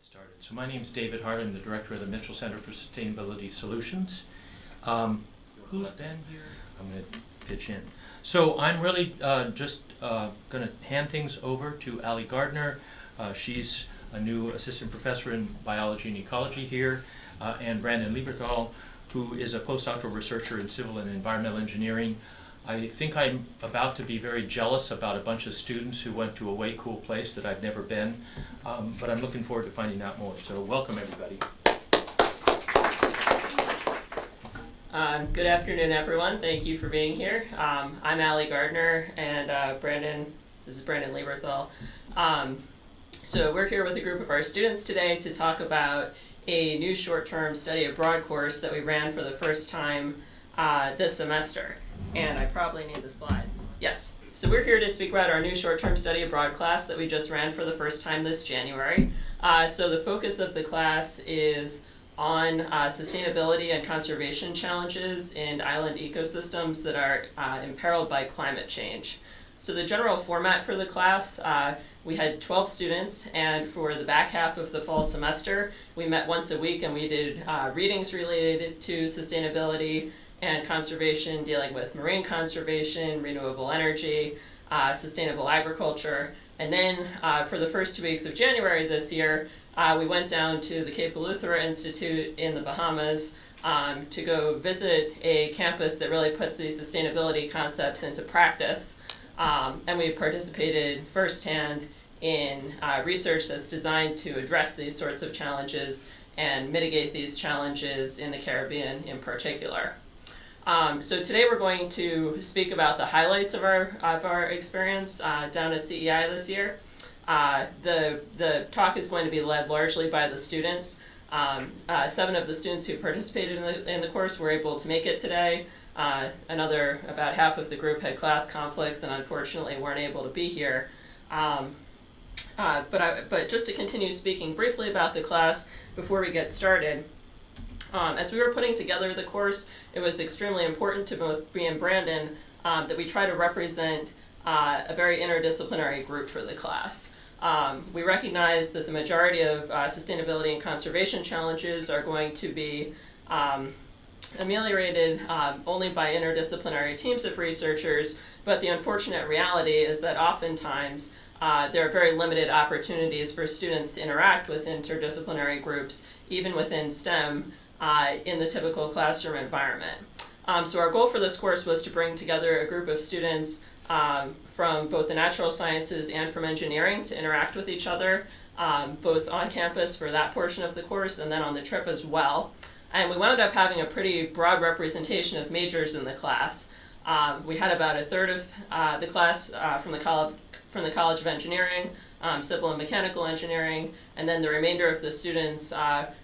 Started. So my name is David Hart. I'm the director of the Mitchell Center for Sustainability Solutions. Who's been here? I'm going to pitch in. So I'm really just going to hand things over to Allison Gardner. She's a new assistant professor in biology and ecology here, and Brandon Lieberthal, who is a postdoctoral researcher in civil and environmental engineering. I think I'm about to be very jealous about a bunch of students who went to a way cool place that I've never been, but I'm looking forward to finding out more. So welcome, everybody. Good afternoon, everyone. Thank you for being here. I'm Allison Gardner, and this is Brandon Lieberthal. So we're here with a group of our students today to talk about a new short-term study abroad course that we ran for the first time this semester. And I probably need the slides. Yes. So we're here to speak about our new short-term study abroad class that we just ran for the first time this January. So the focus of the class is on sustainability and conservation challenges in island ecosystems that are imperiled by climate change. So the general format for the class, we had 12 students, and for the back half of the fall semester, we met once a week and we did readings related to sustainability and conservation, dealing with marine conservation, renewable energy, sustainable agriculture. And then for the first 2 weeks of January this year, we went down to the Cape Eleuthera Institute in the Bahamas to go visit a campus that really puts these sustainability concepts into practice. And we participated firsthand in research that's designed to address these sorts of challenges and mitigate these challenges in the Caribbean in particular. So today we're going to speak about the highlights of our experience down at CEI this year. The talk is going to be led largely by the students. 7 of the students who participated in the course were able to make it today. Another about half of the group had class conflicts and unfortunately weren't able to be here. But just to continue speaking briefly about the class before we get started. As we were putting together the course, it was extremely important to both me and Brandon that we try to represent a very interdisciplinary group for the class. We recognize that the majority of sustainability and conservation challenges are going to be ameliorated only by interdisciplinary teams of researchers, but the unfortunate reality is that oftentimes there are very limited opportunities for students to interact with interdisciplinary groups, even within STEM, in the typical classroom environment. So our goal for this course was to bring together a group of students from both the natural sciences and from engineering to interact with each other, both on campus for that portion of the course and then on the trip as well. And we wound up having a pretty broad representation of majors in the class. We had about a third of the class from the College of Engineering, civil and mechanical engineering, and then the remainder of the students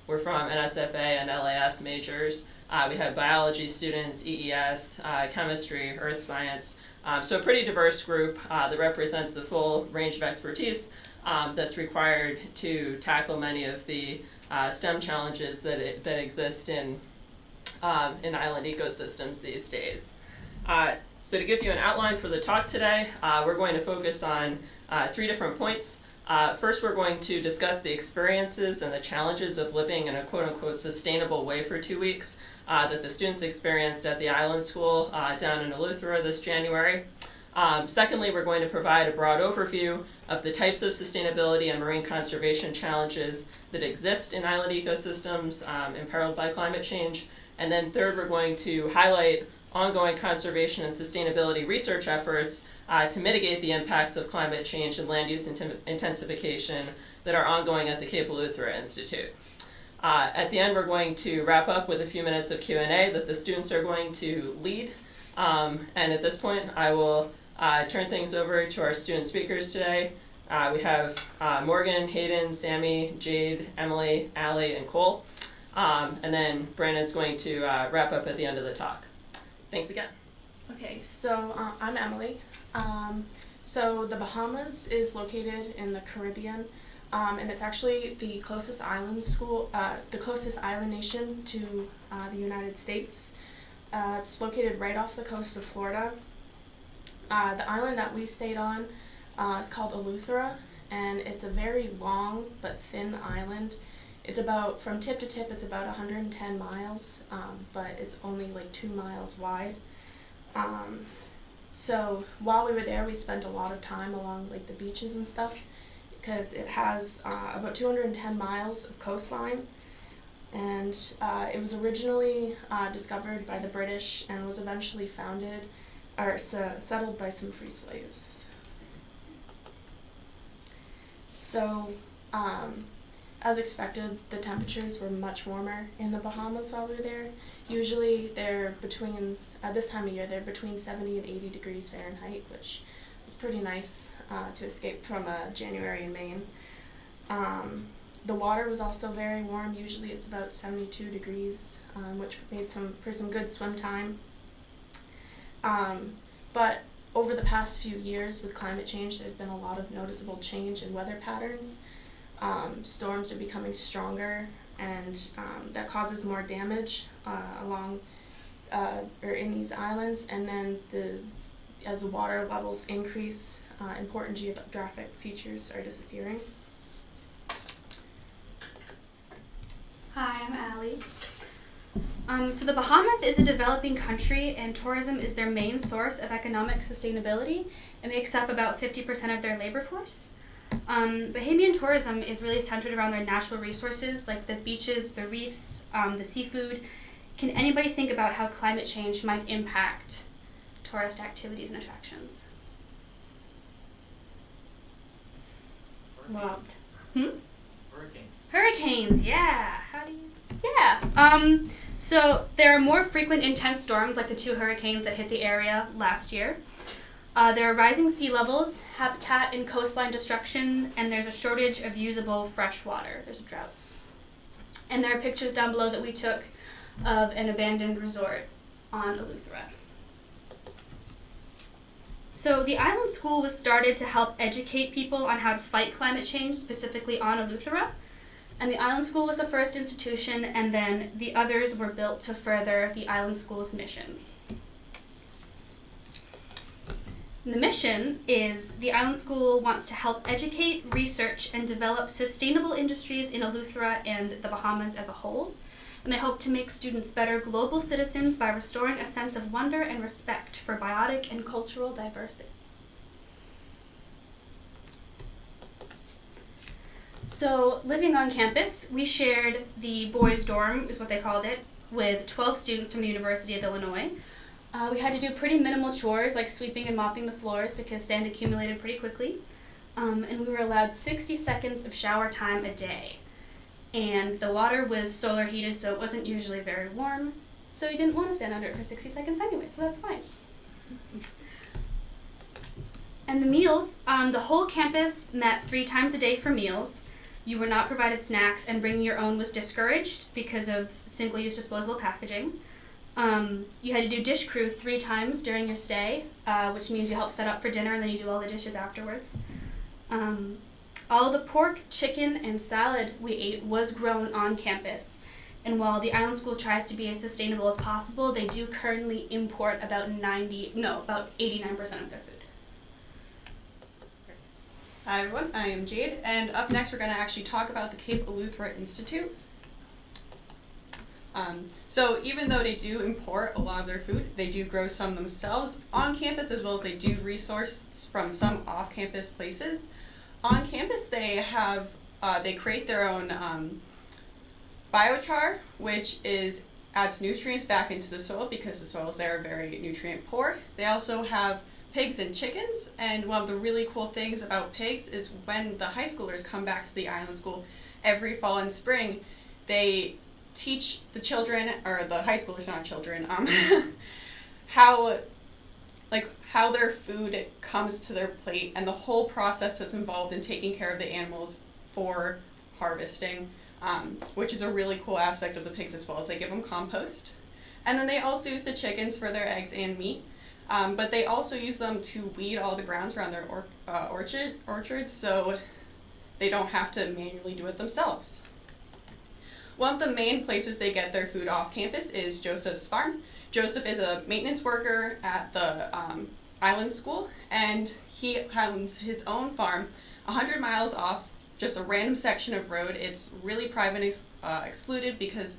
were from NSFA and LAS majors. We had biology students, EES, chemistry, earth science. So a pretty diverse group that represents the full range of expertise that's required to tackle many of the STEM challenges that exist in island ecosystems these days. So to give you an outline for the talk today, we're going to focus on 3 different points. First, we're going to discuss the experiences and the challenges of living in a quote-unquote sustainable way for 2 weeks that the students experienced at the island school down in Eleuthera this January. Secondly, we're going to provide a broad overview of the types of sustainability and marine conservation challenges that exist in island ecosystems imperiled by climate change. And then third, we're going to highlight ongoing conservation and sustainability research efforts to mitigate the impacts of climate change and land use intensification that are ongoing at the Cape Eleuthera Institute. At the end, we're going to wrap up with a few minutes of Q&A that the students are going to lead. And at this point, I will turn things over to our student speakers today. We have Morgan, Hayden, Sammy, Jade, Emily, Allie, and Cole. And then Brandon's going to wrap up at the end of the talk. Thanks again. Okay, so I'm Emily. So the Bahamas is located in the Caribbean, and it's actually the closest island nation to the United States. It's located right off the coast of Florida. The island that we stayed on is called Eleuthera, and it's a very long but thin island. It's about, from tip to tip, it's about 110 miles, but it's only like 2 miles wide. So while we were there, we spent a lot of time along like the beaches and stuff, because it has about 210 miles of coastline, and it was originally discovered by the British and was eventually founded or settled by some free slaves. So, as expected, the temperatures were much warmer in the Bahamas while we were there. Usually they're between, at this time of year, they're between 70 and 80 degrees Fahrenheit, which was pretty nice to escape from January in Maine. The water was also very warm. Usually it's about 72 degrees, which made for some good swim time. But over the past few years with climate change, there's been a lot of noticeable change in weather patterns. Storms are becoming stronger, and that causes more damage along or in these islands. And then as the water levels increase, important geographic features are disappearing. Hi, I'm Allie. So the Bahamas is a developing country, and tourism is their main source of economic sustainability. It makes up about 50% of their labor force. Bahamian tourism is really centered around their natural resources, like the beaches, the reefs, the seafood. Can anybody think about how climate change might impact tourist activities and attractions? Well, Hurricanes, yeah. So there are more frequent intense storms like the 2 hurricanes that hit the area last year. There are rising sea levels, habitat and coastline destruction, and there's a shortage of usable fresh water. There's droughts. And there are pictures down below that we took of an abandoned resort on Eleuthera. So the island school was started to help educate people on how to fight climate change, specifically on Eleuthera. And the island school was the first institution, and then the others were built to further the island school's mission. And the mission is the island school wants to help educate, research, and develop sustainable industries in Eleuthera and the Bahamas as a whole. And they hope to make students better global citizens by restoring a sense of wonder and respect for biotic and cultural diversity. So, living on campus, we shared the boys' dorm, is what they called it, with 12 students from the University of Illinois. We had to do pretty minimal chores like sweeping and mopping the floors because sand accumulated pretty quickly. And we were allowed 60 seconds of shower time a day. And the water was solar heated, so it wasn't usually very warm. So you didn't want to stand under it for 60 seconds anyway, so that's fine. And the meals, the whole campus met 3 times a day for meals. You were not provided snacks, and bringing your own was discouraged because of single-use disposable packaging. You had to do dish crew 3 times during your stay, which means you help set up for dinner and then you do all the dishes afterwards. All the pork, chicken, and salad we ate was grown on campus. And while the island school tries to be as sustainable as possible, they do currently import about 89% of their food. Hi everyone, I am Jade, and up next we're going to actually talk about the Cape Eleuthera Institute. So even though they do import a lot of their food, they do grow some themselves on campus, as well as they do resource from some off-campus places. On campus they have, they create their own biochar, which adds nutrients back into the soil because the soils there are very nutrient poor. They also have pigs and chickens, and one of the really cool things about pigs is when the high schoolers come back to the island school every fall and spring, they teach the children, or the high schoolers, not children, how their food comes to their plate and the whole process that's involved in taking care of the animals for harvesting, which is a really cool aspect of the pigs as well, as they give them compost. And then they also use the chickens for their eggs and meat. But they also use them to weed all the grounds around their orchards, so they don't have to manually do it themselves. One of the main places they get their food off campus is Joseph's farm. Joseph is a maintenance worker at the island school, and he owns his own farm 100 miles off just a random section of road. It's really private excluded because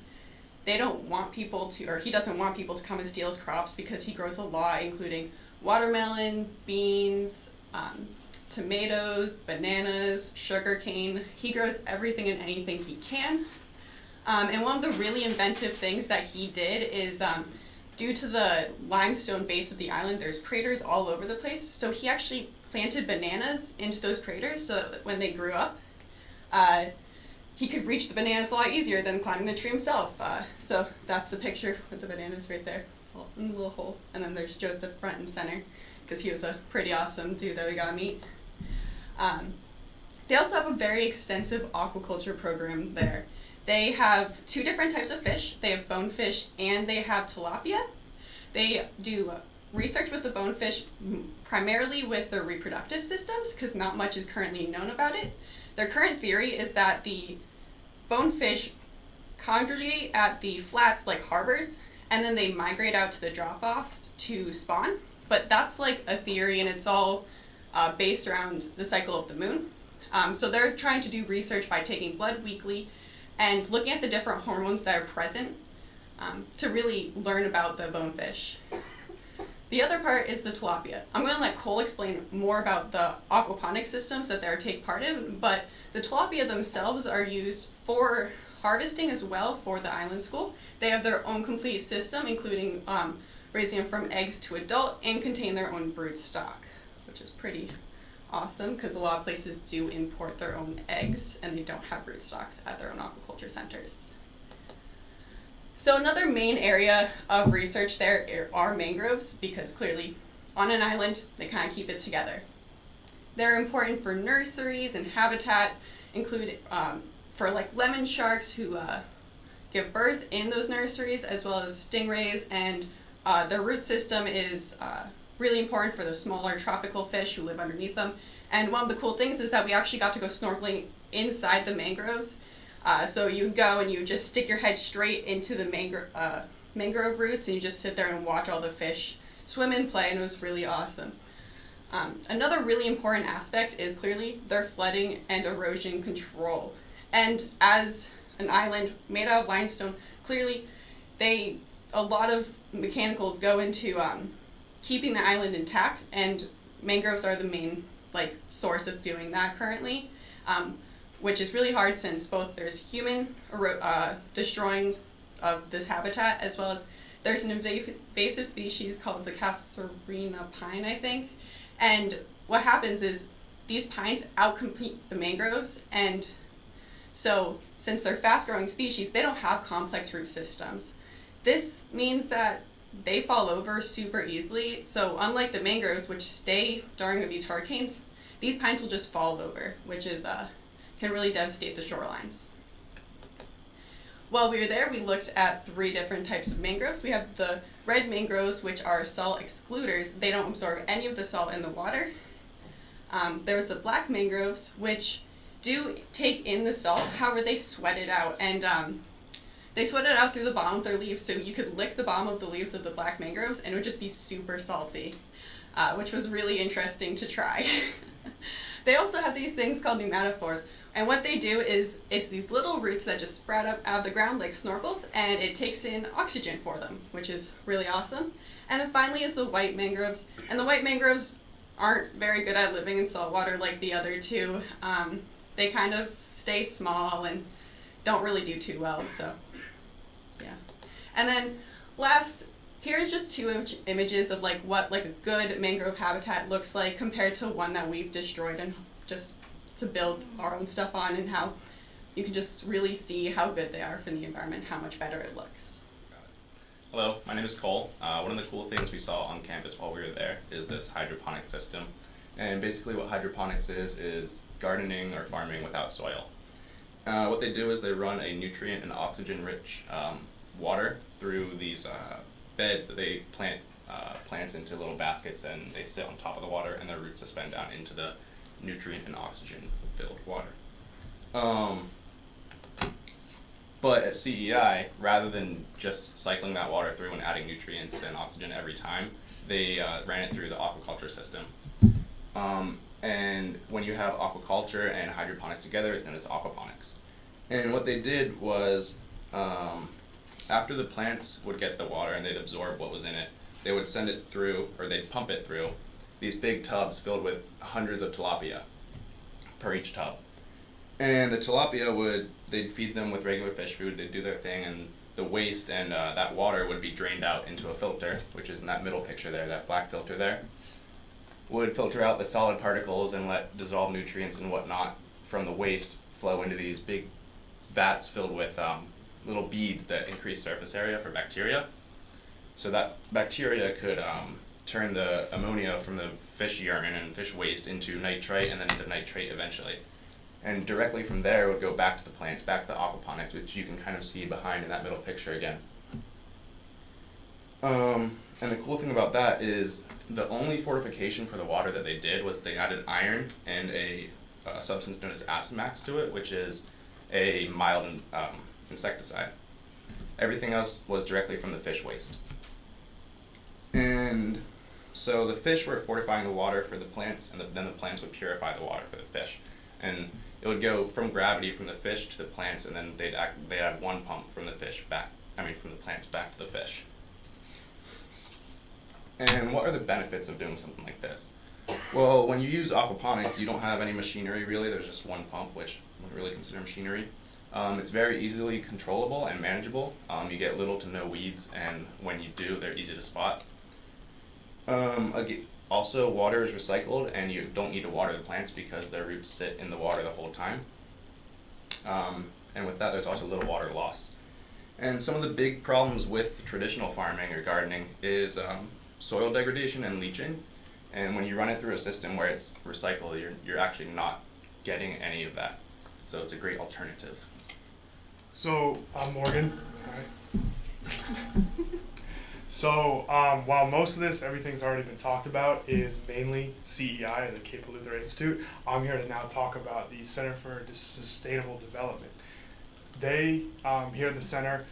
they don't want people to, or he doesn't want people to come and steal his crops because he grows a lot, including watermelon, beans, tomatoes, bananas, sugarcane. He grows everything and anything he can. And one of the really inventive things that he did is, due to the limestone base of the island, there's craters all over the place. So he actually planted bananas into those craters so that when they grew up, he could reach the bananas a lot easier than climbing the tree himself. So that's the picture with the bananas right there, in the little hole. And then there's Joseph front and center, because he was a pretty awesome dude that we got to meet. They also have a very extensive aquaculture program there. They have 2 different types of fish. They have bonefish and they have tilapia. They do research with the bonefish primarily with their reproductive systems, because not much is currently known about it. Their current theory is that the bonefish congregate at the flats like harbors, and then they migrate out to the drop-offs to spawn. But that's like a theory, and it's all based around the cycle of the moon. So they're trying to do research by taking blood weekly and looking at the different hormones that are present to really learn about the bonefish. The other part is the tilapia. I'm going to let Cole explain more about the aquaponic systems that they take part in, but the tilapia themselves are used for harvesting as well for the island school. They have their own complete system, including raising them from eggs to adult, and contain their own brood stock, which is pretty awesome because a lot of places do import their own eggs and they don't have brood stocks at their own aquaculture centers. So another main area of research there are mangroves, because clearly on an island they kind of keep it together. They're important for nurseries and habitat, include for like lemon sharks who give birth in those nurseries, as well as stingrays, and their root system is really important for the smaller tropical fish who live underneath them. And one of the cool things is that we actually got to go snorkeling inside the mangroves. So you go and you just stick your head straight into the mangrove roots, and you just sit there and watch all the fish swim and play, and it was really awesome. Another really important aspect is clearly their flooding and erosion control. And as an island made out of limestone, clearly a lot of mechanicals go into keeping the island intact, and mangroves are the main source of doing that currently, which is really hard since both there's human destroying of this habitat, as well as there's an invasive species called the casuarina pine, I think. And what happens is these pines outcompete the mangroves, and so since they're fast-growing species, they don't have complex root systems. This means that they fall over super easily. So unlike the mangroves, which stay during these hurricanes, these pines will just fall over, which is can really devastate the shorelines. While we were there, we looked at 3 different types of mangroves. We have the red mangroves, which are salt excluders. They don't absorb any of the salt in the water. There's the black mangroves, which do take in the salt, however they sweat it out, and they sweat it out through the bottom of their leaves, so you could lick the bottom of the leaves of the black mangroves and it would just be super salty, which was really interesting to try. They also have these things called pneumatophores, and what they do is it's these little roots that just sprout up out of the ground like snorkels, and it takes in oxygen for them, which is really awesome. And then finally is the white mangroves, and the white mangroves aren't very good at living in salt water like the other 2. They kind of stay small and don't really do too well, so yeah. And then last, here's just 2 images of what a good mangrove habitat looks like compared to one that we've destroyed, and just to build our own stuff on, and how you can just really see how good they are for the environment, how much better it looks. Hello, my name is Cole. One of the cool things we saw on campus while we were there is this hydroponic system. And basically what hydroponics is gardening or farming without soil. What they do is they run a nutrient and oxygen-rich water through these beds that they plant plants into little baskets, and they sit on top of the water, and their roots suspend down into the nutrient and oxygen-filled water. But at CEI, rather than just cycling that water through and adding nutrients and oxygen every time, they ran it through the aquaculture system. And when you have aquaculture and hydroponics together, it's known as aquaponics. And what they did was, after the plants would get the water and they'd absorb what was in it, they would send it through, or they'd pump it through, these big tubs filled with hundreds of tilapia per each tub. And the tilapia they'd feed them with regular fish food, they'd do their thing, and the waste and that water would be drained out into a filter, which is in that middle picture there, that black filter there. Would filter out the solid particles and let dissolved nutrients and whatnot from the waste flow into these big vats filled with little beads that increase surface area for bacteria. So that bacteria could turn the ammonia from the fish urine and fish waste into nitrite and then into nitrate eventually. And directly from there it would go back to the plants, back to the aquaponics, which you can kind of see behind in that middle picture again. And the cool thing about that is the only fortification for the water that they did was they added iron and a substance known as Acemax to it, which is a mild insecticide. Everything else was directly from the fish waste. And so the fish were fortifying the water for the plants, and then the plants would purify the water for the fish. And it would go from gravity from the fish to the plants, and then they'd have one pump from the from the plants back to the fish. And what are the benefits of doing something like this? Well, when you use aquaponics, you don't have any machinery really. There's just one pump, which I wouldn't really consider machinery. It's very easily controllable and manageable. You get little to no weeds, and when you do, they're easy to spot. Also, water is recycled, and you don't need to water the plants because their roots sit in the water the whole time. And with that, there's also little water loss. And some of the big problems with traditional farming or gardening is soil degradation and leaching. And when you run it through a system where it's recycled, you're actually not getting any of that. So it's a great alternative. So, I'm Morgan. Hi. So, while most of this, everything's already been talked about, is mainly CEI, the Cape Eleuthera Institute, I'm here to now talk about the Center for Sustainable Development. They, here at the center,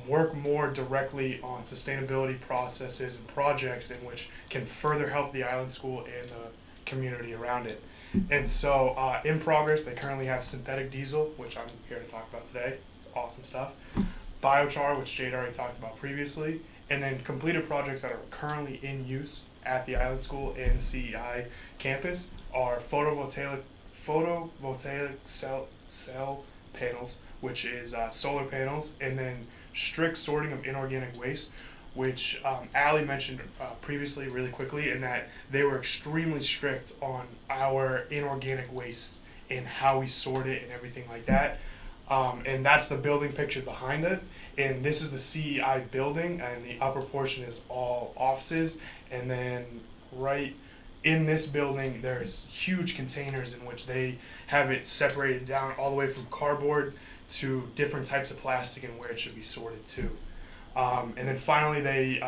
work more directly on sustainability processes and projects in which can further help the island school and the community around it. And so, in progress, they currently have synthetic diesel, which I'm here to talk about today. It's awesome stuff. Biochar, which Jade already talked about previously. And then completed projects that are currently in use at the island school and CEI campus are photovoltaic cell panels, which is solar panels, and then strict sorting of inorganic waste, which Allie mentioned previously really quickly, in that they were extremely strict on our inorganic waste and how we sort it and everything like that. And that's the building picture behind it. And this is the CEI building, and the upper portion is all offices. And then right in this building, there's huge containers in which they have it separated down all the way from cardboard to different types of plastic and where it should be sorted to. And then finally, they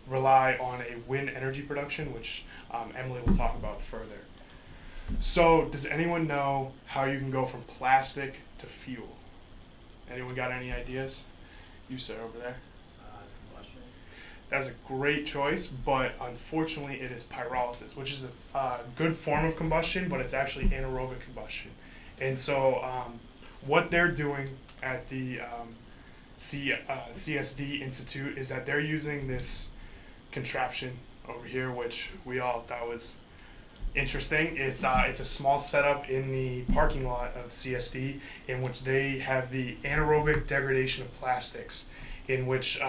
rely on a wind energy production, which Emily will talk about further. So does anyone know how you can go from plastic to fuel? Anyone got any ideas? You, sir, over there. Combustion. That's a great choice, but unfortunately it is pyrolysis, which is a good form of combustion, but it's actually anaerobic combustion. And so what they're doing at the CSD Institute is that they're using this contraption over here, which we all thought was interesting. It's a small setup in the parking lot of CSD in which they have the anaerobic degradation of plastics, in which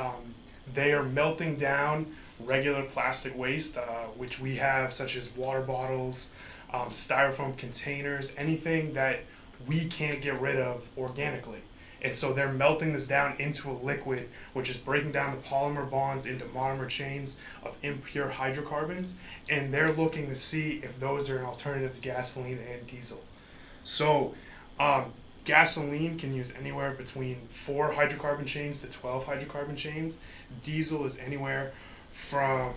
they are melting down regular plastic waste, which we have, such as water bottles, styrofoam containers, anything that we can't get rid of organically. And so they're melting this down into a liquid, which is breaking down the polymer bonds into monomer chains of impure hydrocarbons, and they're looking to see if those are an alternative to gasoline and diesel. So gasoline can use anywhere between 4 hydrocarbon chains to 12 hydrocarbon chains. Diesel is anywhere from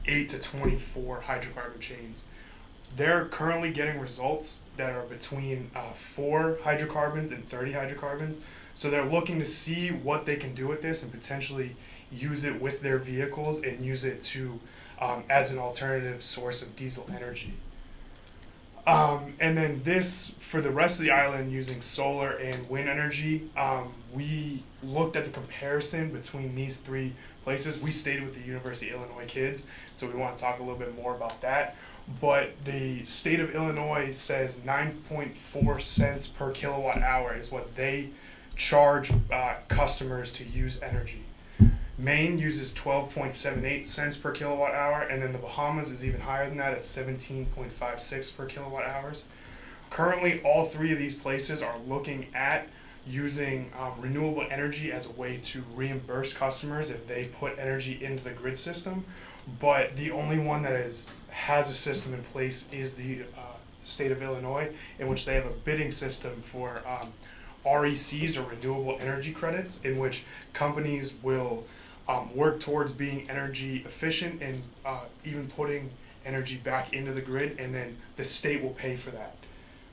8 to 24 hydrocarbon chains. They're currently getting results that are between 4 hydrocarbons and 30 hydrocarbons. So they're looking to see what they can do with this and potentially use it with their vehicles and use it to as an alternative source of diesel energy. And then this, for the rest of the island, using solar and wind energy, we looked at the comparison between these three places. We stayed with the University of Illinois kids, so we want to talk a little bit more about that. But the state of Illinois says 9.4 cents per kilowatt hour is what they charge customers to use energy. Maine uses 12.78 cents per kilowatt hour, and then the Bahamas is even higher than that at 17.56 per kilowatt hours. Currently, all three of these places are looking at using renewable energy as a way to reimburse customers if they put energy into the grid system. But the only one that has a system in place is the state of Illinois, in which they have a bidding system for RECs, or renewable energy credits, in which companies will work towards being energy efficient and even putting energy back into the grid, and then the state will pay for that.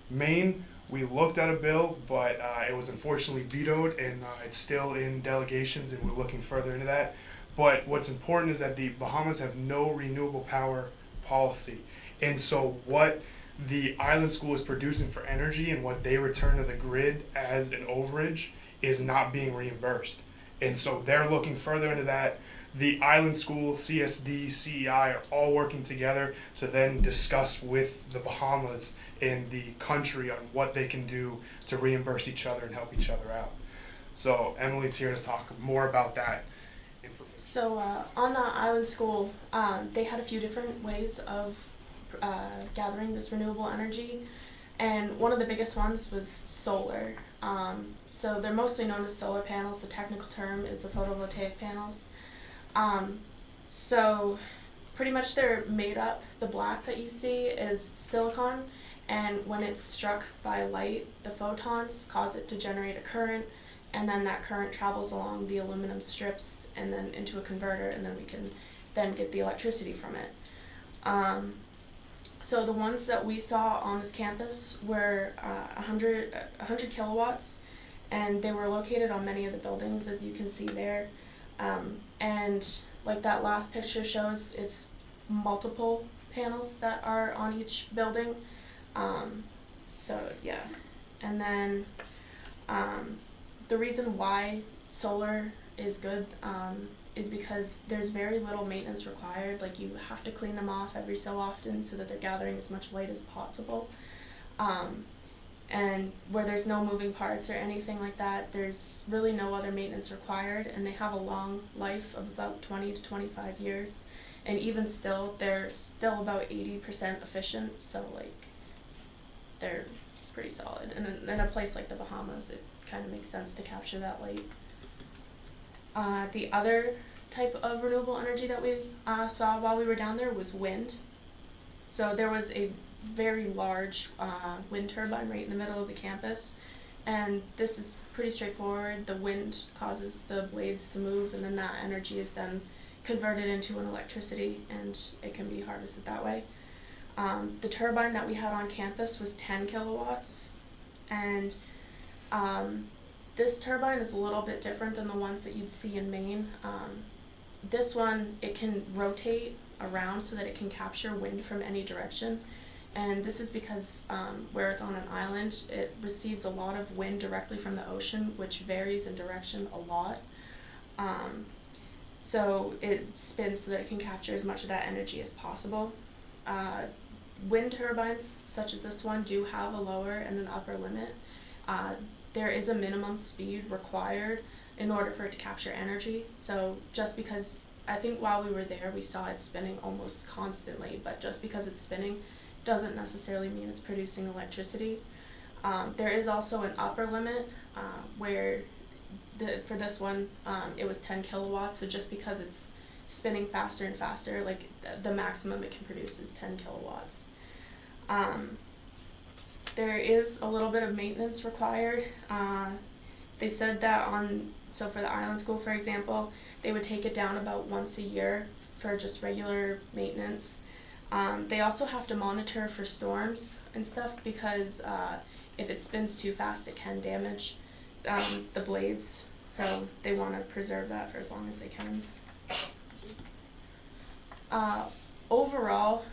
Maine, we looked at a bill, but it was unfortunately vetoed, and it's still in delegations, and we're looking further into that. But what's important is that the Bahamas have no renewable power policy, and so what the island school is producing for energy and what they return to the grid as an overage is not being reimbursed. And so they're looking further into that. The island school, CSD, CEI are all working together to then discuss with the Bahamas and the country on what they can do to reimburse each other and help each other out. So Emily's here to talk more about that information. So on the island school, they had a few different ways of gathering this renewable energy, and one of the biggest ones was solar. So they're mostly known as solar panels. The technical term is the photovoltaic panels. So pretty much they're made up. The black that you see is silicon, and when it's struck by light, the photons cause it to generate a current, and then that current travels along the aluminum strips and then into a converter, and then we can then get the electricity from it. So the ones that we saw on this campus were 100 kilowatts, and they were located on many of the buildings, as you can see there. And like that last picture shows, it's multiple panels that are on each building. So yeah, and then the reason why solar is good is because there's very little maintenance required. Like, you have to clean them off every so often so that they're gathering as much light as possible. And where there's no moving parts or anything like that, there's really no other maintenance required, and they have a long life of about 20 to 25 years. And even still, they're still about 80% efficient, so like they're pretty solid. And in a place like the Bahamas, it kind of makes sense to capture that light. The other type of renewable energy that we saw while we were down there was wind. So there was a very large wind turbine right in the middle of the campus, and this is pretty straightforward. The wind causes the blades to move, and then that energy is then converted into an electricity, and it can be harvested that way. The turbine that we had on campus was 10 kilowatts, and this turbine is a little bit different than the ones that you'd see in Maine. This one, it can rotate around so that it can capture wind from any direction. And this is because where it's on an island, it receives a lot of wind directly from the ocean, which varies in direction a lot. So it spins so that it can capture as much of that energy as possible. Wind turbines, such as this one, do have a lower and an upper limit. There is a minimum speed required in order for it to capture energy. So just because, I think while we were there, we saw it spinning almost constantly, but just because it's spinning doesn't necessarily mean it's producing electricity. There is also an upper limit where for this one, it was 10 kilowatts, so just because it's spinning faster and faster, like the maximum it can produce is 10 kilowatts. There is a little bit of maintenance required. They said that so for the island school, for example, they would take it down about once a year for just regular maintenance. They also have to monitor for storms and stuff, because if it spins too fast, it can damage the blades. So they want to preserve that for as long as they can. Overall,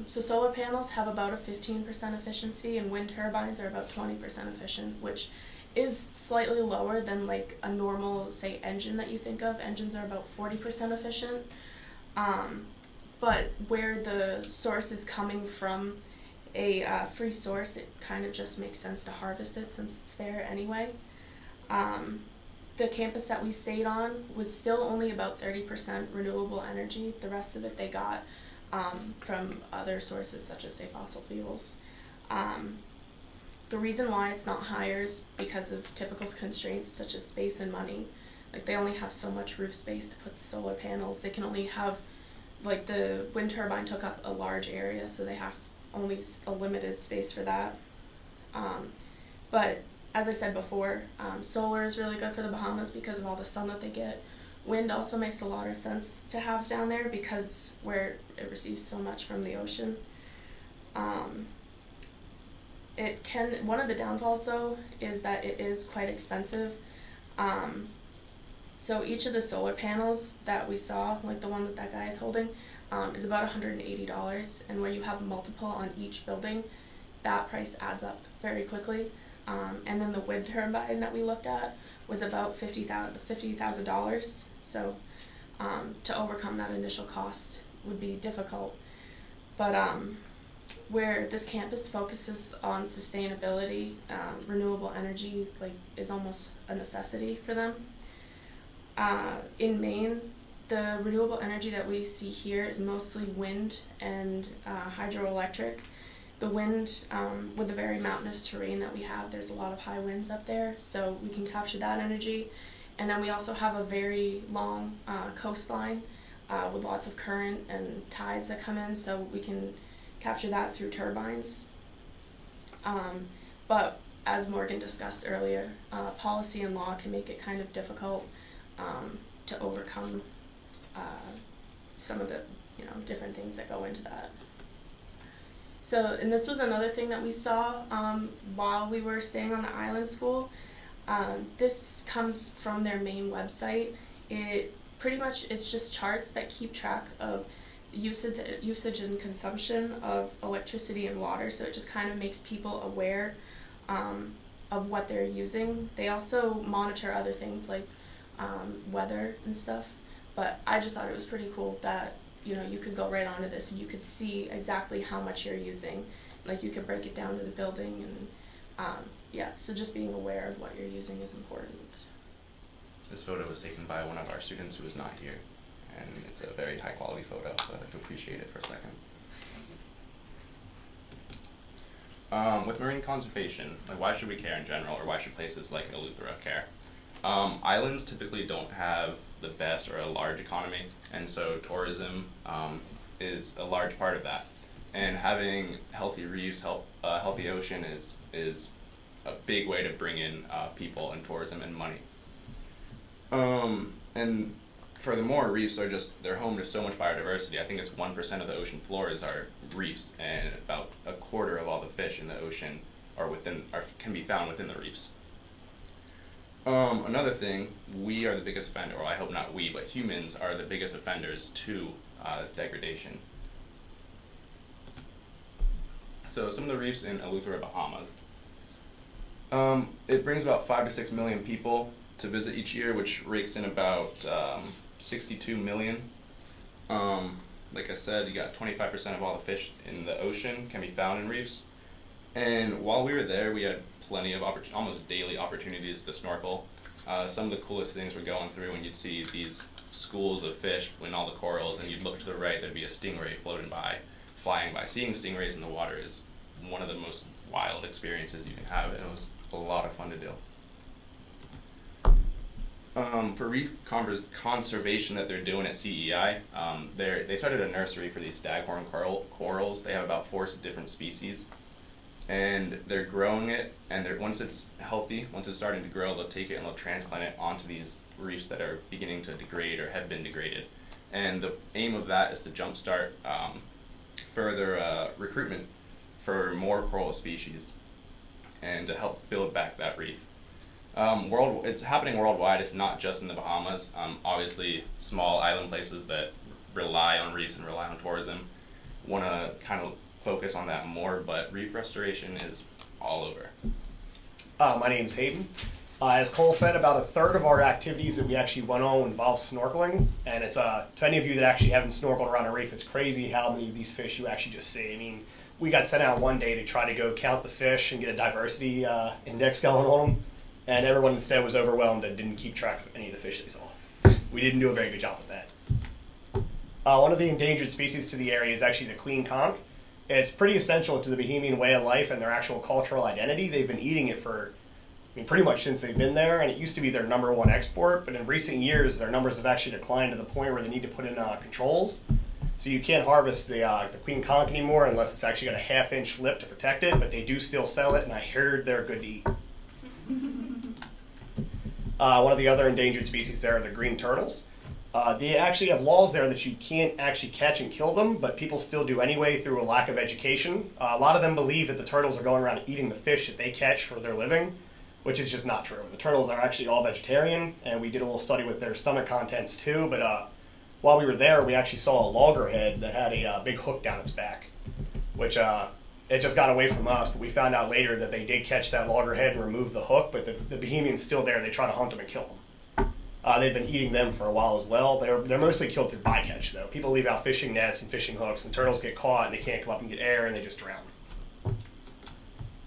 So solar panels have about a 15% efficiency, and wind turbines are about 20% efficient, which is slightly lower than like a normal, say, engine that you think of. Engines are about 40% efficient. But where the source is coming from a free source, it kind of just makes sense to harvest it since it's there anyway. The campus that we stayed on was still only about 30% renewable energy. The rest of it they got from other sources such as, say, fossil fuels. The reason why it's not higher is because of typical constraints such as space and money. Like, they only have so much roof space to put the solar panels. They can only have, like, the wind turbine took up a large area, so they have only a limited space for that. But as I said before, solar is really good for the Bahamas because of all the sun that they get. Wind also makes a lot of sense to have down there because where it receives so much from the ocean. One of the downfalls though is that it is quite expensive. So each of the solar panels that we saw, like the one that guy is holding, is about $180, and where you have multiple on each building, that price adds up very quickly. And then the wind turbine that we looked at was about $50,000. So to overcome that initial cost would be difficult. But where this campus focuses on sustainability, renewable energy is almost a necessity for them. In Maine, the renewable energy that we see here is mostly wind and hydroelectric. The wind, with the very mountainous terrain that we have, there's a lot of high winds up there, so we can capture that energy. And then we also have a very long coastline with lots of current and tides that come in, so we can capture that through turbines. But as Morgan discussed earlier, policy and law can make it kind of difficult to overcome some of the different things that go into that. So, and this was another thing that we saw while we were staying on the island school. This comes from their main website. It's just charts that keep track of usage and consumption of electricity and water, so it just kind of makes people aware of what they're using. They also monitor other things like weather and stuff, but I just thought it was pretty cool that you could go right onto this and you could see exactly how much you're using. Like, you could break it down to the building, and so just being aware of what you're using is important. This photo was taken by one of our students who is not here, and it's a very high quality photo, so I'd like to appreciate it for a second. With marine conservation, why should we care in general, or why should places like Eleuthera care? Islands typically don't have the best or a large economy, and so tourism is a large part of that. And having healthy reefs, healthy ocean is a big way to bring in people and tourism and money. And furthermore, reefs they're home to so much biodiversity. I think it's 1% of the ocean floors are reefs, and about a quarter of all the fish in the ocean can be found within the reefs. Another thing, we are the biggest offender, or I hope not we, but humans are the biggest offenders to degradation. So some of the reefs in Eleuthera, Bahamas. It brings about 5 to 6 million people to visit each year, which rakes in about 62 million. Like I said, you got 25% of all the fish in the ocean can be found in reefs. And while we were there, we had plenty of almost daily opportunities to snorkel. Some of the coolest things we're going through when you'd see these schools of fish in all the corals, and you'd look to the right, there'd be a stingray flying by. Seeing stingrays in the water is one of the most wild experiences you can have, and it was a lot of fun to do. For reef conservation that they're doing at CEI, they started a nursery for these staghorn corals. They have about 4 different species, and they're growing it, and once it's healthy, once it's starting to grow, they'll take it and they'll transplant it onto these reefs that are beginning to degrade or have been degraded. And the aim of that is to jumpstart further recruitment for more coral species and to help build back that reef. It's happening worldwide. It's not just in the Bahamas. Obviously, small island places that rely on reefs and rely on tourism want to kind of focus on that more, but reef restoration is all over. My name's Hayden. As Cole said, about a third of our activities that we actually went on involve snorkeling, and it's to any of you that actually haven't snorkeled around a reef, it's crazy how many of these fish you actually just see. I mean, we got sent out one day to try to go count the fish and get a diversity index going on them, and everyone instead was overwhelmed and didn't keep track of any of the fish they saw. We didn't do a very good job with that. One of the endangered species to the area is actually the queen conch. It's pretty essential to the Bahamian way of life and their actual cultural identity. They've been eating it for, pretty much since they've been there, and it used to be their #1 export, but in recent years, their numbers have actually declined to the point where they need to put in controls. So you can't harvest the queen conch anymore unless it's actually got a 1/2-inch lip to protect it, but they do still sell it, and I heard they're good to eat. One of the other endangered species there are the green turtles. They actually have laws there that you can't actually catch and kill them, but people still do anyway through a lack of education. A lot of them believe that the turtles are going around eating the fish that they catch for their living, which is just not true. The turtles are actually all vegetarian, and we did a little study with their stomach contents too, but while we were there, we actually saw a loggerhead that had a big hook down its back, which it just got away from us, but we found out later that they did catch that loggerhead and remove the hook, but the Bahamian's still there. They try to hunt them and kill them. They've been eating them for a while as well. They're mostly killed through bycatch, though. People leave out fishing nets and fishing hooks, and turtles get caught, and they can't come up and get air, and they just drown.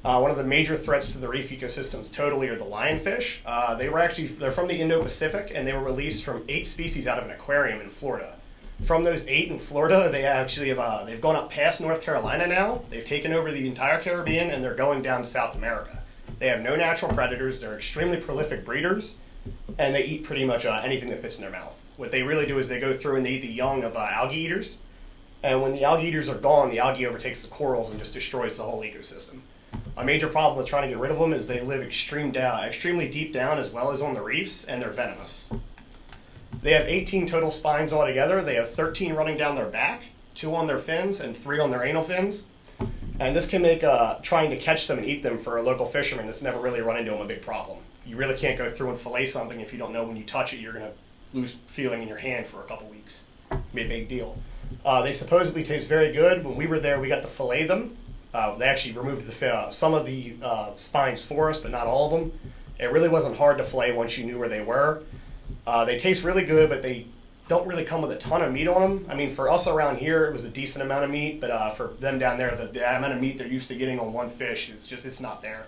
One of the major threats to the reef ecosystems totally are the lionfish. They're from the Indo-Pacific, and they were released from 8 species out of an aquarium in Florida. From those 8 in Florida, they actually have they've gone up past North Carolina now. They've taken over the entire Caribbean, and they're going down to South America. They have no natural predators. They're extremely prolific breeders, and they eat pretty much anything that fits in their mouth. What they really do is they go through and they eat the young of algae eaters, and when the algae eaters are gone, the algae overtakes the corals and just destroys the whole ecosystem. A major problem with trying to get rid of them is they live extremely deep down as well as on the reefs, and they're venomous. They have 18 total spines altogether. They have 13 running down their back, 2 on their fins, and 3 on their anal fins. And this can make trying to catch them and eat them for a local fisherman that's never really run into them a big problem. You really can't go through and fillet something if you don't know when you touch it you're going to lose feeling in your hand for a couple weeks. It'd be a big deal. They supposedly taste very good. When we were there, we got to fillet them. They actually removed some of the spines for us, but not all of them. It really wasn't hard to fillet once you knew where they were. They taste really good, but they don't really come with a ton of meat on them. I mean, for us around here, it was a decent amount of meat, but for them down there, the amount of meat they're used to getting on one fish, it's not there.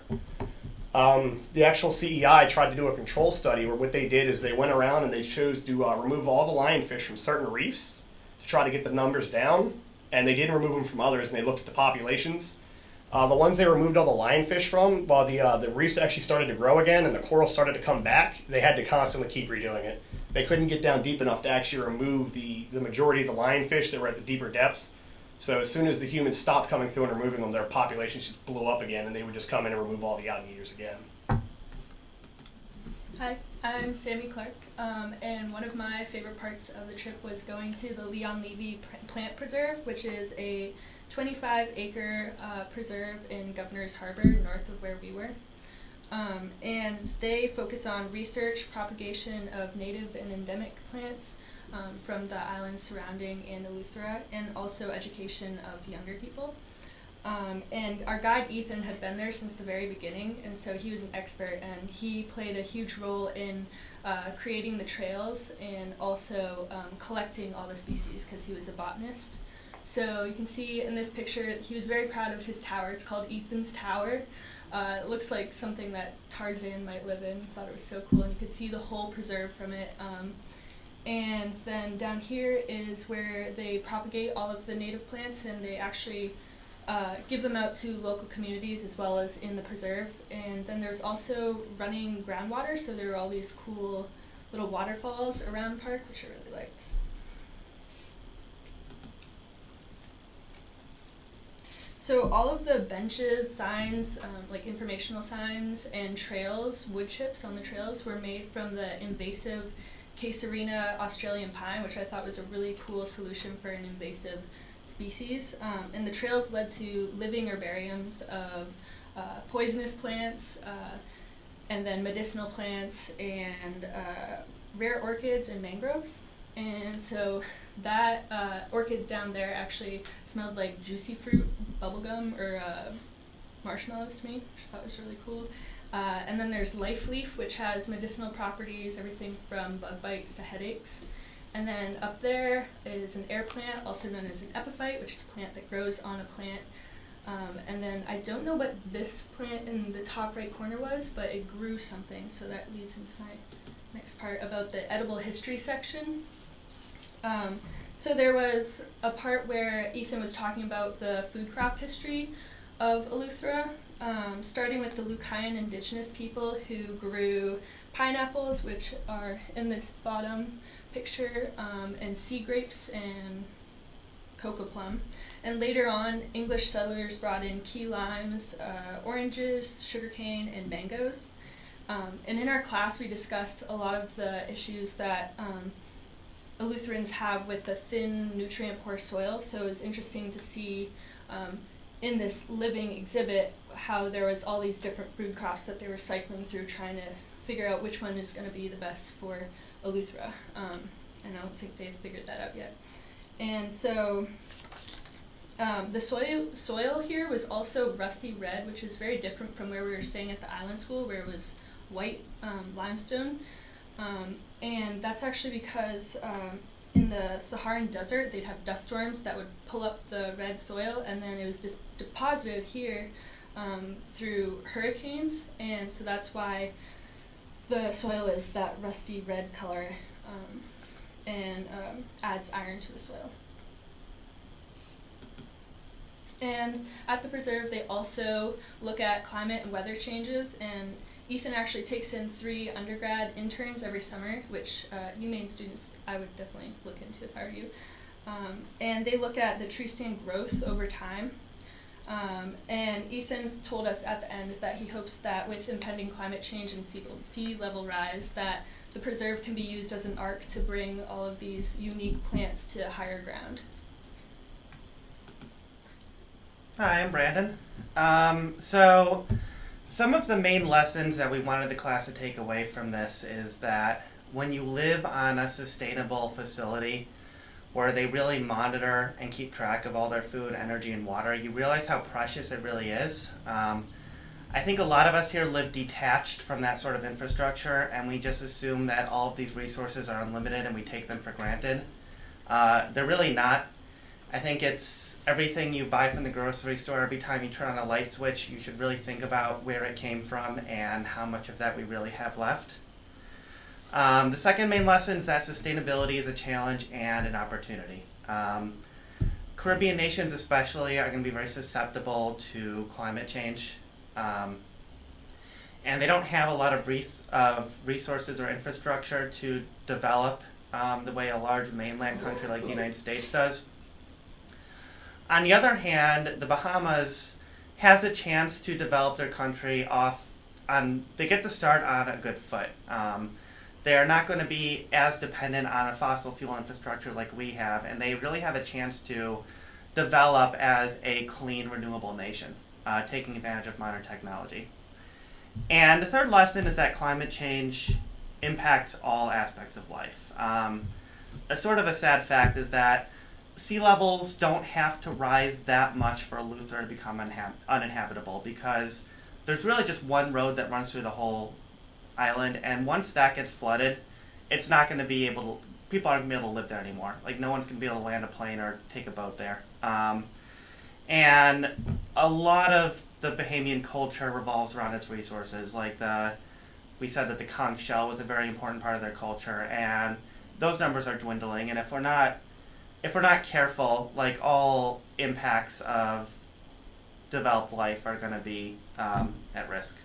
The actual CEI tried to do a control study where what they did is they went around and they chose to remove all the lionfish from certain reefs to try to get the numbers down, and they didn't remove them from others, and they looked at the populations. The ones they removed all the lionfish from, while the reefs actually started to grow again and the coral started to come back, they had to constantly keep redoing it. They couldn't get down deep enough to actually remove the majority of the lionfish that were at the deeper depths. So as soon as the humans stopped coming through and removing them, their populations just blew up again, and they would just come in and remove all the algae eaters again. Hi, I'm Sammy Clark, and one of my favorite parts of the trip was going to the Leon Levy Plant Preserve, which is a 25-acre preserve in Governor's Harbor, north of where we were. And they focus on research, propagation of native and endemic plants from the islands surrounding Eleuthera, and also education of younger people. And our guide Ethan had been there since the very beginning, and so he was an expert, and he played a huge role in creating the trails and also collecting all the species because he was a botanist. So you can see in this picture, he was very proud of his tower. It's called Ethan's Tower. It looks like something that Tarzan might live in. Thought it was so cool, and you could see the whole preserve from it. And then down here is where they propagate all of the native plants, and they actually give them out to local communities as well as in the preserve. And then there's also running groundwater, so there are all these cool little waterfalls around the park, which I really liked. So all of the benches, signs, like informational signs, and trails, wood chips on the trails were made from the invasive Caesorina Australian pine, which I thought was a really cool solution for an invasive species. And the trails led to living herbariums of poisonous plants, and then medicinal plants, and rare orchids and mangroves. And so that orchid down there actually smelled like juicy fruit, bubblegum, or marshmallows to me, which I thought was really cool. And then there's life leaf, which has medicinal properties, everything from bug bites to headaches. And then up there is an air plant, also known as an epiphyte, which is a plant that grows on a plant. And then I don't know what this plant in the top right corner was, but it grew something, so that leads into my next part about the edible history section. So there was a part where Ethan was talking about the food crop history of Eleuthera, starting with the Lucayan indigenous people who grew pineapples, which are in this bottom picture, and sea grapes and cocoa plum. And later on, English settlers brought in key limes, oranges, sugarcane, and mangoes. And in our class, we discussed a lot of the issues that Eleutherans have with the thin, nutrient-poor soil. So it was interesting to see in this living exhibit how there was all these different food crops that they were cycling through, trying to figure out which one is going to be the best for Eleuthera. And I don't think they've figured that out yet. And so the soil here was also rusty red, which is very different from where we were staying at the island school, where it was white limestone. And that's actually because in the Saharan desert, they'd have dust storms that would pull up the red soil, and then it was just deposited here through hurricanes, and so that's why the soil is that rusty red color, and adds iron to the soil. And at the preserve, they also look at climate and weather changes, and Ethan actually takes in 3 undergrad interns every summer, which UMaine students I would definitely look into if I were you. And they look at the tree stand growth over time. And Ethan's told us at the end is that he hopes that with impending climate change and sea level rise, that the preserve can be used as an arc to bring all of these unique plants to higher ground. Hi, I'm Brandon. So some of the main lessons that we wanted the class to take away from this is that when you live on a sustainable facility where they really monitor and keep track of all their food, energy, and water, you realize how precious it really is. I think a lot of us here live detached from that sort of infrastructure, and we just assume that all of these resources are unlimited and we take them for granted. They're really not. I think it's everything you buy from the grocery store. Every time you turn on a light switch, you should really think about where it came from and how much of that we really have left. The second main lesson is that sustainability is a challenge and an opportunity. Caribbean nations especially are going to be very susceptible to climate change. And they don't have a lot of resources or infrastructure to develop the way a large mainland country like the United States does. On the other hand, the Bahamas has a chance to develop their country they get to start on a good foot. They are not going to be as dependent on a fossil fuel infrastructure like we have, and they really have a chance to develop as a clean, renewable nation, taking advantage of modern technology. And the third lesson is that climate change impacts all aspects of life. A sort of a sad fact is that sea levels don't have to rise that much for Eleuthera to become uninhabitable, because there's really just one road that runs through the whole island, and once that gets flooded, it's not going to be people aren't going to be able to live there anymore. Like, no one's going to be able to land a plane or take a boat there. And a lot of the Bahamian culture revolves around its resources. Like we said that the conch shell was a very important part of their culture, and those numbers are dwindling. And if we're not careful, like, all impacts of developed life are going to be at risk.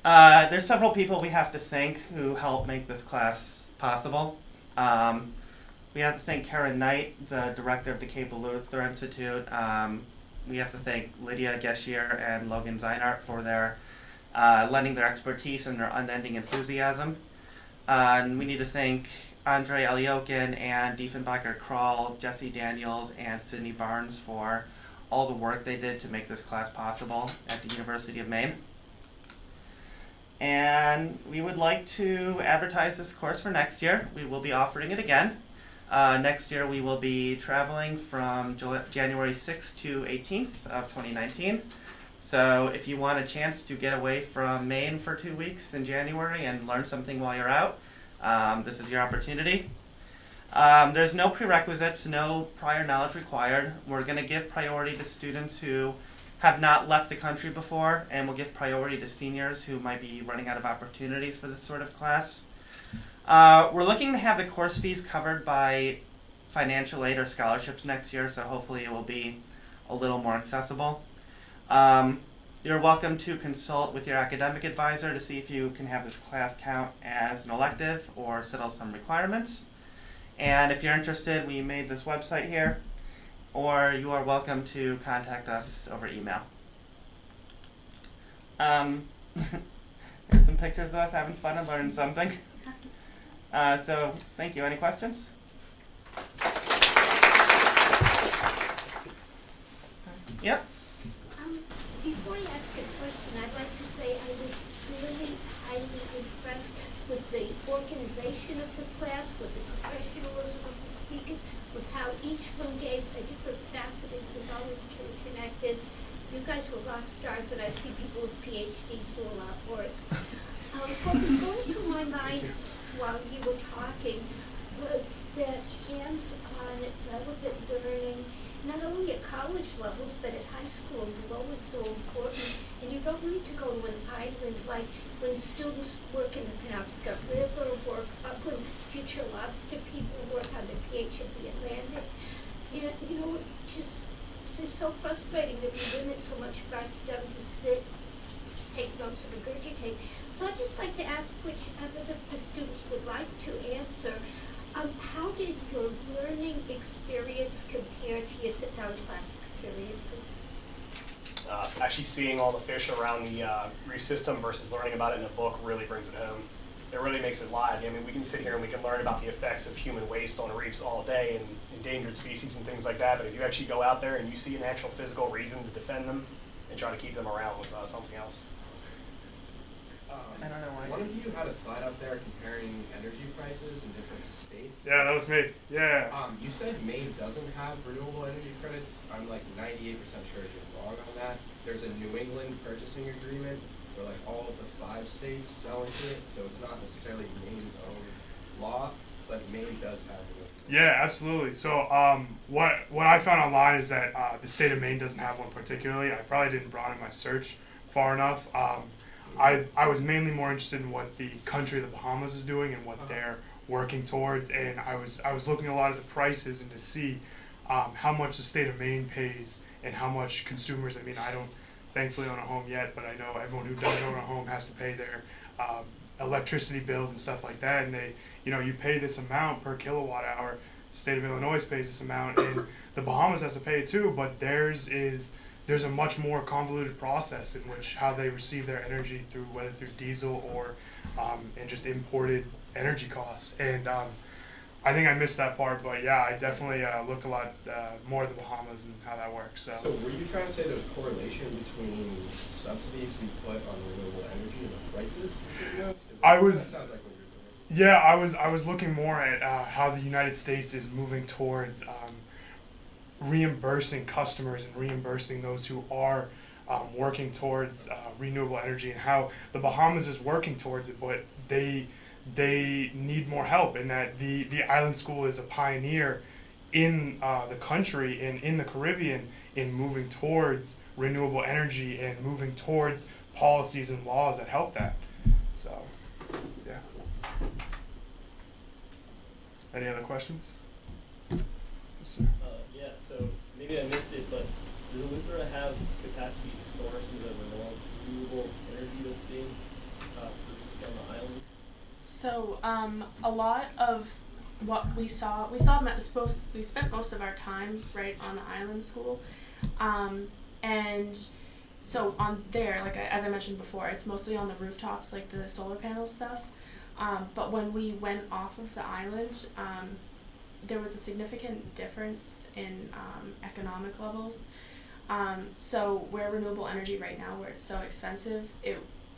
There's several people we have to thank who helped make this class possible. We have to thank Karen Knight, the director of the Cape Eleuthera Institute. We have to thank Lydia Geshier and Logan Zeinart for their lending their expertise and their unending enthusiasm. And we need to thank Andre Aliokin and Diefenbacher Kroll, Jesse Daniels, and Sydney Barnes for all the work they did to make this class possible at the University of Maine. And we would like to advertise this course for next year. We will be offering it again. Next year we will be traveling from January 6th to 18th of 2019. So if you want a chance to get away from Maine for 2 weeks in January and learn something while you're out, this is your opportunity. There's no prerequisites, no prior knowledge required. We're going to give priority to students who have not left the country before, and we'll give priority to seniors who might be running out of opportunities for this sort of class. We're looking to have the course fees covered by financial aid or scholarships next year, so hopefully it will be a little more accessible. You're welcome to consult with your academic advisor to see if you can have this class count as an elective or settle some requirements. And if you're interested, we made this website here, or you are welcome to contact us over email. Here's some pictures of us having fun and learning something. So thank you. Any questions? Yep. Before I ask a question, I'd like to say I was really highly impressed with the organization of the class, with the professionalism of the speakers, with how each one gave a different facet and was all connected. You guys were rock stars, and I've seen people with PhDs do a lot worse. What was going through my mind while you were talking was that hands-on relevant learning, not only at college levels, but at high school and below is so important. And you don't need to go to an island like when students work in the Penobscot River, work up when future lobster people work on the pH of the Atlantic. And, you know, it's just so frustrating that we limit so much of our stuff to sit, take notes, and regurgitate. So I'd just like to ask whichever of the students would like to answer. How did your learning experience compare to your sit-down class experiences? Actually seeing all the fish around the reef system versus learning about it in a book really brings it home. It really makes it live. I mean, we can sit here and we can learn about the effects of human waste on reefs all day and endangered species and things like that, but if you actually go out there and you see an actual physical reason to defend them and try to keep them around was something else. I don't know why. One of you had a slide up there comparing energy prices in different states. Yeah, that was me. Yeah. You said Maine doesn't have renewable energy credits. I'm like 98% sure you're wrong on that. There's a New England purchasing agreement where like all of the 5 states sell into it, so it's not necessarily Maine's own law, but Maine does have renewable. Yeah, absolutely. So what I found online is that the state of Maine doesn't have one particularly. I probably didn't broaden my search far enough. I was mainly more interested in what the country of the Bahamas is doing and what they're working towards, and I was looking a lot at the prices and to see how much the state of Maine pays and how much consumers. I mean, I don't thankfully own a home yet, but I know everyone who does own a home has to pay their electricity bills and stuff like that, and they, you know, you pay this amount per kilowatt hour. The state of Illinois pays this amount, and the Bahamas has to pay it too, but there's a much more convoluted process in which how they receive their energy through whether through diesel or and just imported energy costs. And I think I missed that part, but yeah, I definitely looked a lot more at the Bahamas and how that works. So were you trying to say there's correlation between subsidies we put on renewable energy and the prices? I was. That sounds like what you're doing. Yeah, I was looking more at how the United States is moving towards reimbursing customers and reimbursing those who are working towards renewable energy, and how the Bahamas is working towards it, but they need more help, and that the island school is a pioneer in the country and in the Caribbean in moving towards renewable energy and moving towards policies and laws that help that. So, yeah. Any other questions? Yes, sir. Yeah, so maybe I missed it, but does Eleuthera have capacity to store some of the renewable energy that's being produced on the island? So a lot of what we spent most of our time right on the island school, and so on there, like as I mentioned before, it's mostly on the rooftops, like the solar panel stuff. But when we went off of the island, there was a significant difference in economic levels. So where renewable energy right now, where it's so expensive,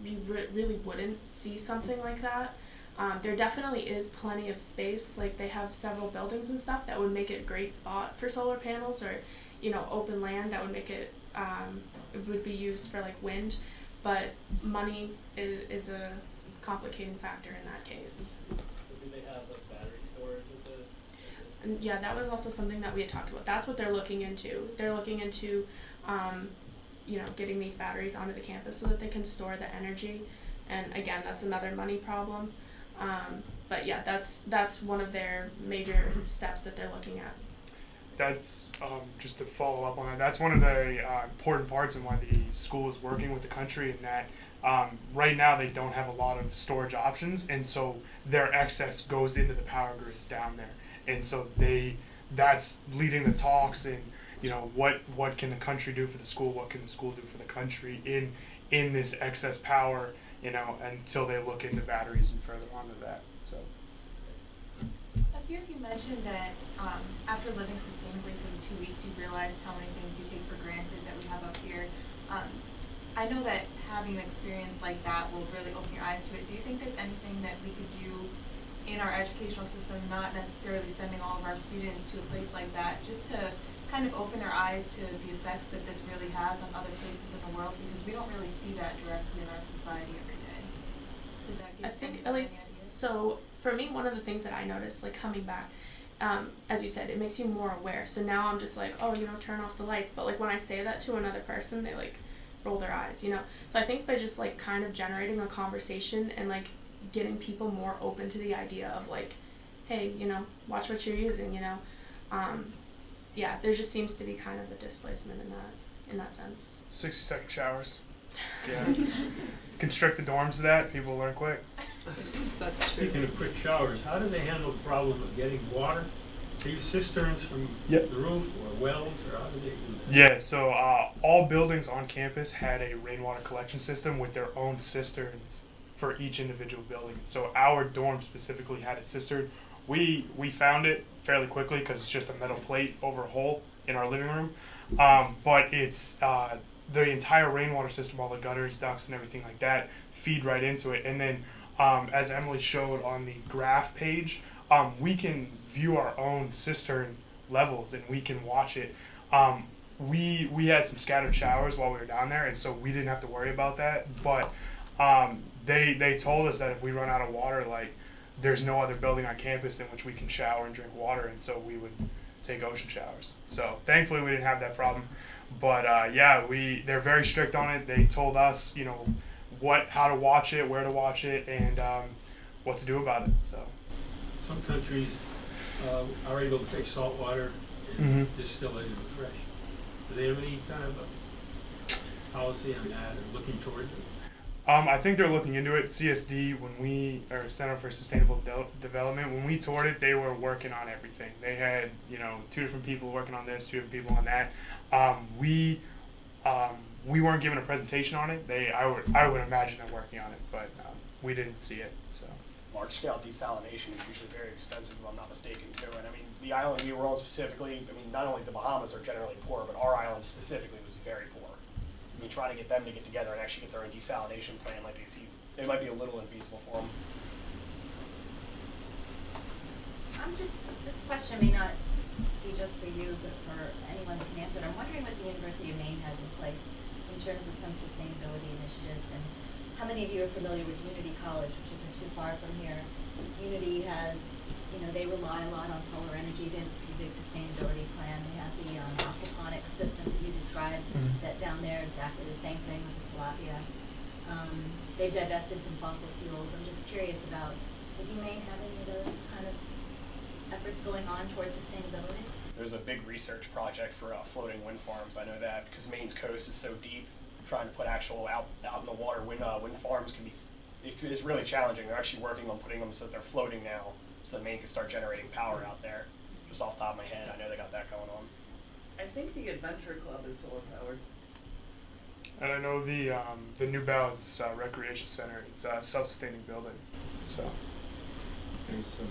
really wouldn't see something like that. There definitely is plenty of space. Like they have several buildings and stuff that would make it a great spot for solar panels, or open land that would make it. It would be used for like wind, but money is a complicating factor in that case. So do they have like battery storage with the? And yeah, that was also something that we had talked about. That's what they're looking into. They're looking into, getting these batteries onto the campus so that they can store the energy. And again, that's another money problem. But yeah, that's one of their major steps that they're looking at. That's just to follow up on that. That's one of the important parts in why the school is working with the country, in that right now they don't have a lot of storage options, and so their excess goes into the power grids down there, and so that's leading the talks. And what can the country do for the school? What can the school do for the country in this excess power? Until they look into batteries and further onto that. So. A few of you mentioned that after living sustainably for the 2 weeks, you realized how many things you take for granted that we have up here. I know that having an experience like that will really open your eyes to it. Do you think there's anything that we could do in our educational system, not necessarily sending all of our students to a place like that, just to kind of open their eyes to the effects that this really has on other places in the world, because we don't really see that directly in our society every day? Did that give I think anybody at least, any ideas? so for me, one of the things that I noticed, like coming back, as you said, it makes you more aware. So now I'm just like, oh, turn off the lights. But like when I say that to another person, they like roll their eyes, So I think by just like kind of generating a conversation and like getting people more open to the idea of like, hey, watch what you're using, yeah, there just seems to be kind of a displacement in that sense. 60-second showers. Yeah. Constrict the dorms to that, people learn quick. That's true. Speaking of quick showers, how do they handle the problem of getting water? They use cisterns from the roof or wells, or how do they do that? Yeah, so all buildings on campus had a rainwater collection system with their own cisterns for each individual building. So our dorm specifically had a cistern. We found it fairly quickly because it's just a metal plate over a hole in our living room. But it's the entire rainwater system, all the gutters, ducts, and everything like that, feed right into it. And then, as Emily showed on the graph page, we can view our own cistern levels and we can watch it. We had some scattered showers while we were down there, and so we didn't have to worry about that. But they told us that if we run out of water, like, there's no other building on campus in which we can shower and drink water, and so we would take ocean showers. So thankfully we didn't have that problem. But they're very strict on it. They told us, how to watch it, where to watch it, and what to do about it. So some countries are able to take salt water and distill it into fresh. Do they have any kind of a policy on that, or looking towards it? I think they're looking into it. CSD, or Center for Sustainable Development, when we toured it, they were working on everything. They had, 2 different people working on this, 2 different people on that. We weren't given a presentation on it. I would imagine they're working on it, but we didn't see it. So large-scale desalination is usually very expensive, if I'm not mistaken, too. And I mean, the island we were on specifically, not only the Bahamas are generally poor, but our island specifically was very poor. I mean, trying to get them to get together and actually get their own desalination plan, like it might be a little infeasible for them. This question may not be just for you, but for anyone who can answer it. I'm wondering what the University of Maine has in place in terms of some sustainability initiatives, and how many of you are familiar with Unity College, which isn't too far from here. Unity has, they rely a lot on solar energy. They have a pretty big sustainability plan. They have the aquaponics system that you described, that down there, exactly the same thing with the tilapia. They've divested from fossil fuels. I'm just curious about, does UMaine have any of those kind of efforts going on towards sustainability? There's a big research project for floating wind farms. I know that because Maine's coast is so deep, trying to put actual out in the water wind farms can be, it's really challenging. They're actually working on putting them so that they're floating now, so that Maine can start generating power out there. Just off the top of my head, I know they got that going on. I think the Adventure Club is solar powered. And I know the New Balance Recreation Center, it's a self-sustaining building. So there's some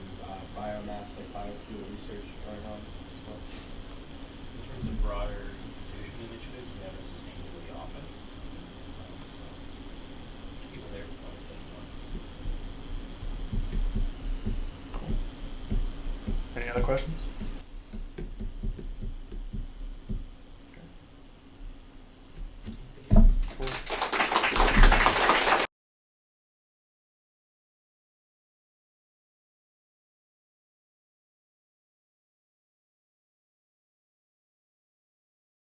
biomass, like biofuel research going on as well. In terms of broader institution initiatives, we have a sustainability office. So people questions?